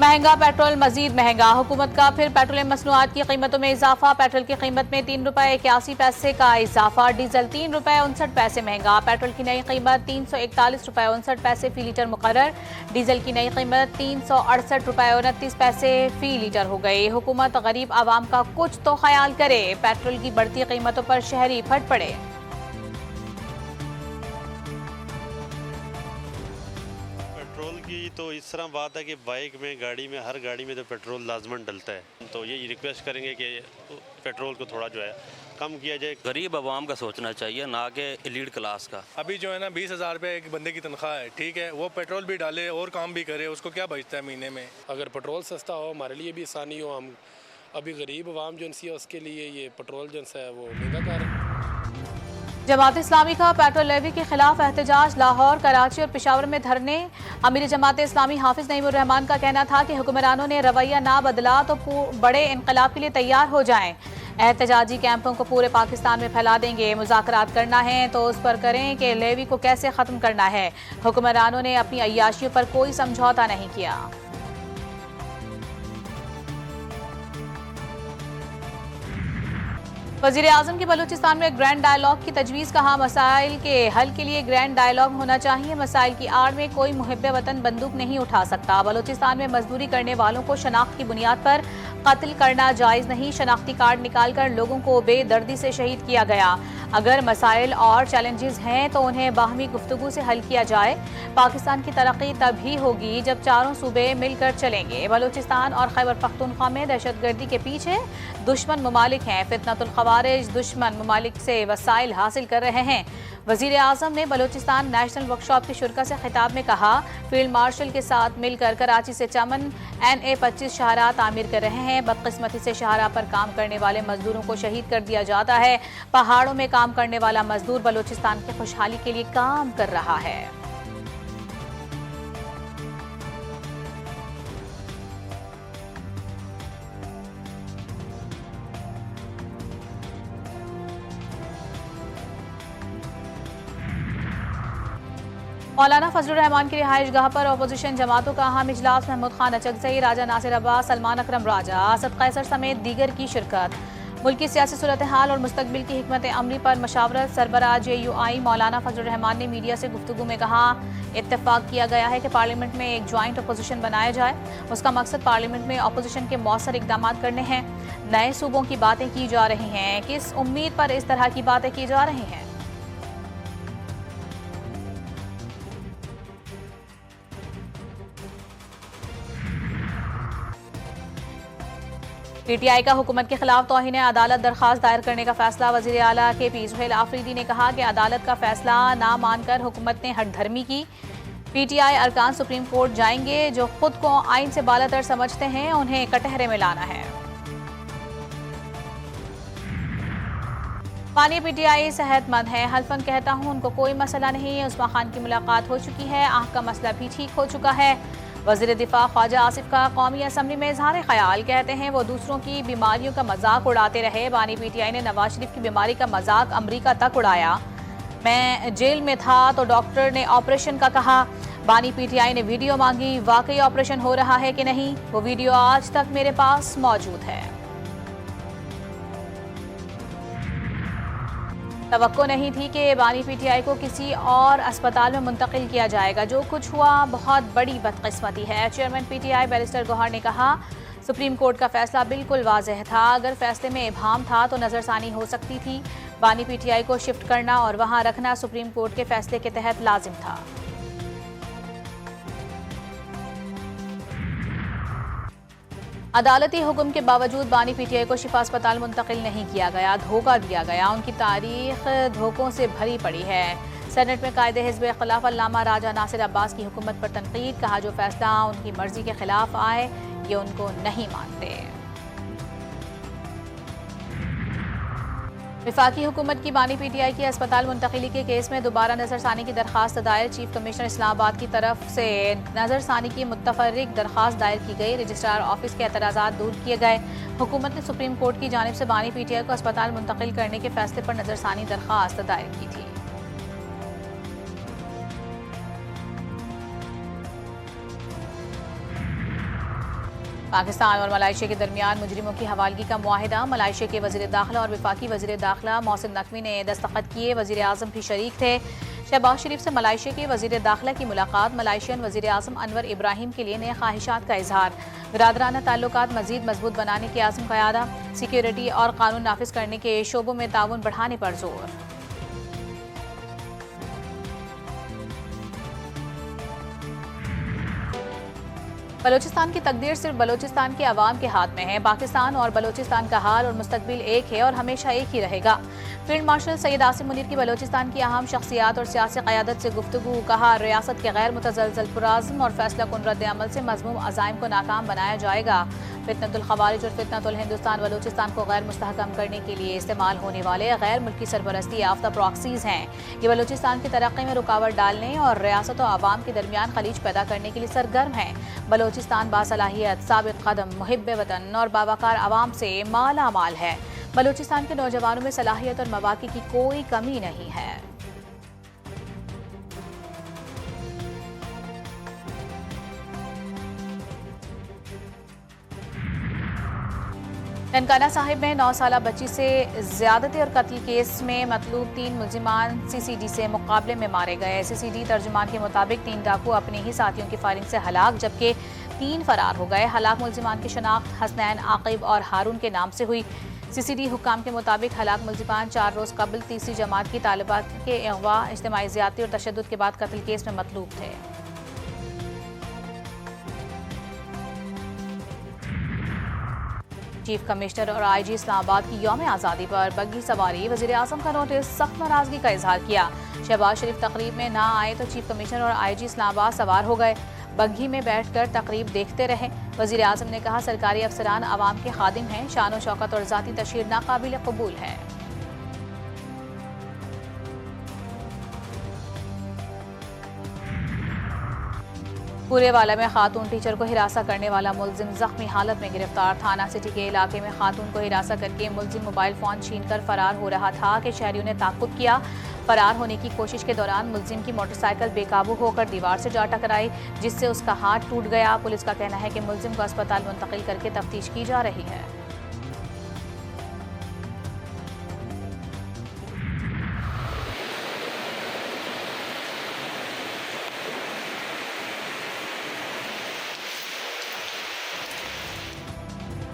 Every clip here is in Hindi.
महंगा पेट्रोल मजीद महंगा, हुकूमत का फिर पेट्रोलियम मसनूआत की कीमतों में इजाफा। पेट्रोल की कीमत में ₹3.81 का इजाफा। डीजल ₹3.59 महंगा। पेट्रोल की नई कीमत ₹341.59 फी लीटर मुकर्रर। डीजल की नई कीमत ₹368.29 फी लीटर हो गई। हुकूमत गरीब आवाम का कुछ तो ख्याल करे, पेट्रोल की बढ़ती कीमतों पर शहरी फट पड़े। पेट्रोल की तो इस तरह बात है कि बाइक में, गाड़ी में, हर गाड़ी में तो पेट्रोल लाजमन डलता है। तो यही रिक्वेस्ट करेंगे कि पेट्रोल को थोड़ा जो है कम किया जाए। गरीब आवाम का सोचना चाहिए, ना कि एलीट क्लास का। अभी जो है ना 20,000 रुपये एक बंदे की तनख्वाह है, ठीक है, वो पेट्रोल भी डाले और काम भी करे, उसको क्या बचता है महीने में। अगर पेट्रोल सस्ता हो, हमारे लिए भी आसानी हो। हम अभी गरीब आवाम जो है उसके लिए ये पेट्रोल जो है वो महंगा कर है। जमात इस्लामी का पेट्रोल लेवी के खिलाफ एहतजाज। लाहौर, कराची और पेशावर में धरने। अमीर जमात इस्लामी हाफिज नईमुर रहमान का कहना था कि हुक्मरानों ने रवैया ना बदला तो बड़े इनकलाब के लिए तैयार हो जाएं। एहतजाजी कैंपों को पूरे पाकिस्तान में फैला देंगे। मुज़ाकरात करना है तो उस पर करें कि लेवी को कैसे ख़त्म करना है। हुक्मरानों ने अपनी अय्याशियों पर कोई समझौता नहीं किया। वज़ीर आज़म की बलूचिस्तान में ग्रैंड डायलॉग की तजवीज़। कहा, मसाइल के हल के लिए ग्रैंड डायलॉग होना चाहिए। मसाइल की आड़ में कोई मुहिब्बे वतन बंदूक नहीं उठा सकता। बलूचिस्तान में मजदूरी करने वालों को शनाख्त की बुनियाद पर कत्ल करना जायज़ नहीं। शनाख्ती कार्ड निकालकर लोगों को बेदर्दी से शहीद किया गया। अगर मसाइल और चैलेंजेस हैं तो उन्हें बाहमी गुफ्तगू से हल किया जाए। पाकिस्तान की तरक्की तभी होगी जब चारों सूबे मिलकर चलेंगे। बलूचिस्तान और खैबर पख्तूनख्वा में दहशतगर्दी के पीछे दुश्मन ममालिक हैं। फितनतुल खवारिज दुश्मन ममालिक से वसाइल हासिल कर रहे हैं। वज़ीर आज़म ने बलूचिस्तान नेशनल वर्कशॉप के शुरा से खिताब में कहा, फील्ड मार्शल के साथ मिलकर कराची से चमन NA-25 शाहराह तामीर कर रहे हैं। बदकिस्मती से शाहराह पर काम करने वाले मजदूरों को शहीद कर दिया जाता है। पहाड़ों में काम करने वाला मजदूर बलूचिस्तान की खुशहाली के लिए काम कर रहा है। मौलाना फजलुर रहमान की रिहाइश गाह पर अपोजिशन जमातों का अहम इजलास। महमूद खान अचकजई, राजा नासिर अब्बास, सलमान अकरम राजा, असद कैसर समेत दीगर की शिरकत। मुल्क की सियासी सूरत हाल और मुस्तकबिल की हिकमत अमली पर मशावरत। सरबराह JUI मौलाना फजलुर रहमान ने मीडिया से गुफ्तगू में कहा, इत्तेफाक किया गया है कि पार्लियामेंट में एक ज्वाइंट अपोजिशन बनाया जाए। उसका मकसद पार्लियामेंट में अपोजिशन के मौसर इकदाम करने हैं। नए सूबों की बातें की जा रही हैं। किस उम्मीद पर इस तरह की बातें की जा रही हैं? PTI का हुकूमत के खिलाफ तौहीन अदालत दरखास्त दायर करने का फैसला। वज़ीर आला KP सुहेल आफरीदी ने कहा कि अदालत का फैसला ना मानकर हुकूमत ने हठधर्मी की। PTI अरकान सुप्रीम कोर्ट जाएंगे। जो खुद को आइन से बालातर समझते हैं उन्हें कटहरे में लाना है। पानी PTI सेहतमंद है। हल्फन कहता हूँ उनको कोई मसला नहीं। उस्मा खान की मुलाकात हो चुकी है। आँख का मसला भी ठीक हो चुका है। वज़ीर दिफा ख्वाजा आसिफ का कौमी असम्बली में इजहार ख्याल। कहते हैं वो दूसरों की बीमारियों का मजाक उड़ाते रहे। बानी PTI ने नवाज शरीफ की बीमारी का मजाक अमरीका तक उड़ाया। मैं जेल में था तो डॉक्टर ने ऑपरेशन का कहा। बानी PTI ने वीडियो मांगी। वाकई ऑपरेशन हो रहा है कि नहीं, वो वीडियो आज तक मेरे पास मौजूद है। तवक्को नहीं थी कि बानी PTI को किसी और अस्पताल में मुंतकिल किया जाएगा। जो कुछ हुआ बहुत बड़ी बदकिस्मती है। चेयरमैन PTI बैरिस्टर गौहर ने कहा, सुप्रीम कोर्ट का फैसला बिल्कुल वाज़ेह था। अगर फैसले में इबाहम था तो नज़रसानी हो सकती थी। बानी PTI को शिफ्ट करना और वहां रखना सुप्रीम कोर्ट के फैसले के तहत लाजिम था। अदालती हुक्म के बावजूद बानी PTI को शिफा अस्पताल मुंतकिल नहीं किया गया। धोखा दिया गया। उनकी तारीख धोखों से भरी पड़ी है। सेनेट में कायदे हिज़्ब इख्तिलाफ अल्लामा राजा नासिर अब्बास की हुकूमत पर तनकीद। कहा, जो फैसला उनकी मर्जी के खिलाफ आए ये उनको नहीं मानते। वफाकी हुकूमत की बानी PTI की अस्पताल मुंतकिली के केस में दोबारा नजरसानी की दरखास्त दायर। चीफ कमिश्नर इस्लामाबाद की तरफ से नजरसानी की मुतफर्रिक दरखास्त दायर की गई। रजिस्ट्रार ऑफिस के एतराज़ात दूर किए गए। हुकूमत ने सुप्रीम कोर्ट की जानिब से बानी PTI को अस्पताल मुंतकिल करने के फैसले पर नजरसानी दरखास्त दायर की थी। पाकिस्तान और मलाइशिया के दरमियान मुजरिमों की हवालगी का मुआहिदा। मलाइशिया के वज़ीर दाखिला और वफाकी वज़ीर दाखिला मोहसिन नकवी ने दस्तखत किए। वज़ीर आज़म भी शरीक थे। शहबाज शरीफ से मलाइशिया के वज़ीर दाखिला की मुलाकात। मलाइशियन वज़ीर आज़म अनवर इब्राहिम के लिए नए ख्वाहिशात का इजहार। बिरादराना ताल्लुकात मज़ीद मजबूत बनाने के आज़म का इरादा। सिक्योरिटी और कानून नाफिज करने के शोबों में ताउन बढ़ाने पर जोर। बलूचिस्तान की तकदीर सिर्फ बलूचिस्तान के अवाम के हाथ में है। पाकिस्तान और बलूचिस्तान का हाल और मुस्तकबिल एक है और हमेशा एक ही रहेगा। फील्ड मार्शल सैयद आसिम मुनीर की बलूचिस्तान की अहम शख्सियात और सियासी क़यादत से गुफ्तगू। कहा, रियासत के गैर मुतज़लज़ल पुरआज़्म और फैसला कुन रद्द अमल से मज़मूम अज़ाइम को नाकाम बनाया जाएगा। फितनतुल ख़वारिज और फितनतुल हिंदुस्तान बलूचिस्तान को गैर मुस्तहकम करने के लिए इस्तेमाल होने वाले गैर मुल्की सरपरस्ती याफ्ता प्रॉक्सीज़ हैं। ये बलूचिस्तान की तरक्की में रुकावट डालने और रियासत और आवाम के दरमियान खलीज पैदा करने के लिए सरगर्म है। बलूचिस्तान बासलाहियत, साबित कदम, मुहिब्ब वतन और बावकार आवाम से माला माल है। बलूचिस्तान के नौजवानों में सलाहियत और मौक़े की कोई कमी नहीं है। ननकाना साहिब में 9 साला बच्ची से ज़्यादती और कत्ल केस में मतलूब 3 मुल्जिमान CCD से मुकाबले में मारे गए। CCD तर्जुमान के मुताबिक 3 डाकू अपने ही साथियों की फायरिंग से हलाक, जबकि 3 फरार हो गए। हलाक मुल्जिमान की शनाख्त हसनैन, आकिब और हारून के नाम से हुई। CCD हुक्काम के मुताबिक हलाक मुल्जिमान 4 रोज़ कबल तीसरी जमात की तालिबात के अगवा, इज्तिमाई ज़्यादती और तशद्दुद के बाद कत्ल केस में मतलूब थे। चीफ कमिश्नर और IG इस्लामाबाद की यौम आज़ादी पर बग्घी सवारी। वज़ीर आज़म का नोटिस, सख्त नाराज़गी का इजहार किया। शहबाज शरीफ तकरीब में ना आए तो चीफ कमिश्नर और IG इस्लामाबाद सवार हो गए। बग्घी में बैठकर तकरीब देखते रहे। वज़ीर आज़म ने कहा, सरकारी अफसरान आवाम के खादिम हैं। शान व शौकत और ज़ाती तशहीर नाकाबिल कबूल है। पूरेवाला में खातून टीचर को हिरासा करने वाला मुलजिम जख्मी हालत में गिरफ्तार। थाना सिटी के इलाके में खातून को हिरासा करके मुलजिम मोबाइल फ़ोन छीनकर फरार हो रहा था कि शहरियों ने ताक़ुब किया। फरार होने की कोशिश के दौरान मुलजिम की मोटरसाइकिल बेकाबू होकर दीवार से जा टकराई, जिससे उसका हाथ टूट गया। पुलिस का कहना है कि मुलजिम को अस्पताल मुंतकिल करके तफ्तीश की जा रही है।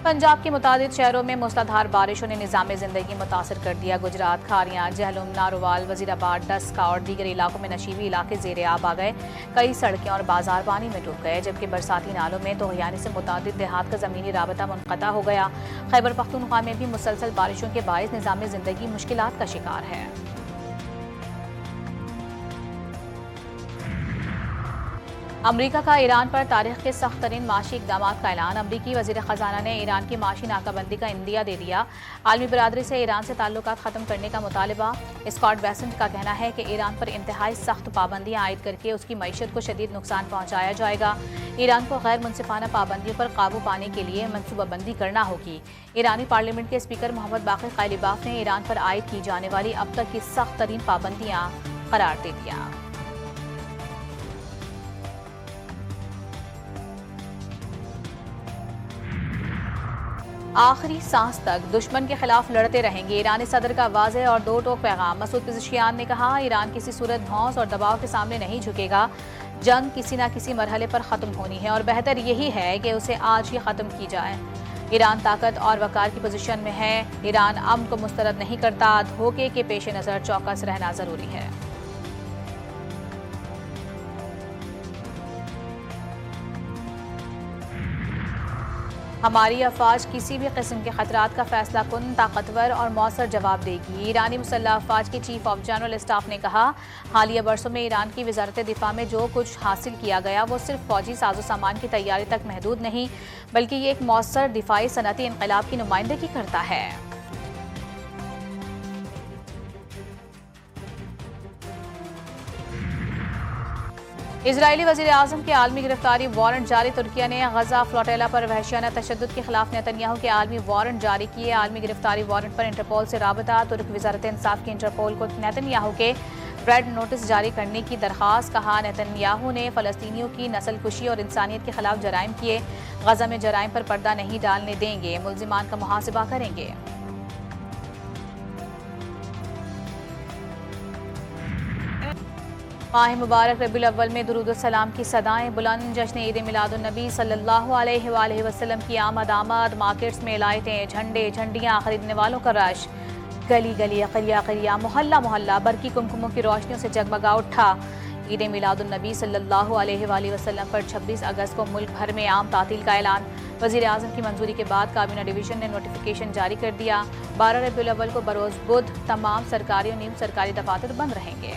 पंजाब के मुतादिद शहरों में मूसलाधार बारिशों ने निज़ाम ज़िंदगी मुतासर कर दिया। गुजरात, खारियां, जहलुम, नारोवाल, वजीराबाद, डस्का और दीगर इलाकों में नशीबी इलाके ज़ेरे आब आ गए। कई सड़कें और बाजार पानी में डूब गए, जबकि बरसाती नालों में तोहयानी से मुतादिद देहात का ज़मीनी राबता मुनक़ता हो गया। खैबर पख्तूनख्वा में भी मुसलसल बारिशों के बायस निज़ाम ज़िंदगी मुश्किलात का शिकार है। अमरीका का ईरान पर तारीख के सख्त तरीन माशी इक़दाम का ऐलान। अमरीकी वज़ीर ख़जाना ने ईरान की माशी नाकाबंदी का इंदिया दे दिया। आलमी बरादरी से ईरान से ताल्लुकात ख़त्म करने का मुतालबा। स्कॉट बेसेंट का कहना है कि ईरान पर इंतहाई सख्त पाबंदियाँ आयद करके उसकी मईशत को शदीद नुकसान पहुँचाया जाएगा। ईरान को गैर मुनसिफाना पाबंदियों पर काबू पाने के लिए मनसूबाबंदी करना होगी। ईरानी पार्लियामेंट के स्पीकर मोहम्मद बाक़िर क़ालिबाफ ने ईरान पर आयद की जाने वाली अब तक की सख्त तरीन पाबंदियाँ करार दे दिया। आखिरी सांस तक दुश्मन के खिलाफ लड़ते रहेंगे। ईरानी सदर का वाज़ेह और दो टोक पैगाम। मसूद पिज़ेशियान ने कहा, ईरान किसी सूरत धौंस और दबाव के सामने नहीं झुकेगा। जंग किसी न किसी मरहले पर ख़त्म होनी है और बेहतर यही है कि उसे आज ही ख़त्म की जाए। ईरान ताकत और वक़ार की पोजीशन में है। ईरान अमन को मुस्तरद नहीं करता। धोखे के पेश नज़र चौकस रहना ज़रूरी है। हमारी अफवाज किसी भी किस्म के खतरात का फैसला कुन, ताकतवर और मौसर जवाब देगी। ईरानी मुसल्लह अफवाज के चीफ ऑफ जनरल स्टाफ ने कहा, हालिया बरसों में ईरान की वजारत दिफा में जो कुछ हासिल किया गया वो सिर्फ फौजी साजो सामान की तैयारी तक महदूद नहीं, बल्कि ये एक मौसर दिफाई सनती इनकलाब की नुमाइंदगी करता है। इजरायली वज़ीर आज़म के आलमी गिरफ्तारी वारंट जारी। तुर्किया ने गजा फ्लोटेला पर वहशियाना तशद्दुद के खिलाफ नेतन्याहू के आलमी वारंट जारी किए। आलमी गिरफ्तारी वारंट पर इंटरपोल से राबता। तुर्क वज़ारत इंसाफ की इंटरपोल को नेतन्याहू के रेड नोटिस जारी करने की दरख्वास्त। कहा नेतन्याहू ने फ़लस्तीनियों की नस्लकुशी और इंसानियत के खिलाफ जराइम किए, गजा में जराइम पर पर्दा नहीं डालने देंगे, मुल्जिमान का मुहासिबा करेंगे। माह मुबारक रबीउल अव्वल में दुरूद सलाम की सदाएं बुलंद। जश्न ईद मिलादुन नबी सल्लल्लाहु अलैहि वसल्लम की आमद मार्केट्स में लाइटें, झंडे, झंडियाँ, खरीदने वालों का रश। गली गली, करिया करिया, मोहल्ला मोहल्ला बरकी कुमकुमों की रोशनियों से जगमगा उठा। ईद मिलादुन नबी सल्लल्लाहु अलैहि वसल्लम पर 26 अगस्त को मुल्क भर में आम तातील का ऐलान। वज़ीर आज़म की मंजूरी के बाद काबीना डिवीज़न ने नोटिफिकेशन जारी कर दिया। 12 रबीउल अव्वल को बरोज़ बुध तमाम सरकारी और नीम सरकारी दफातर बंद रहेंगे।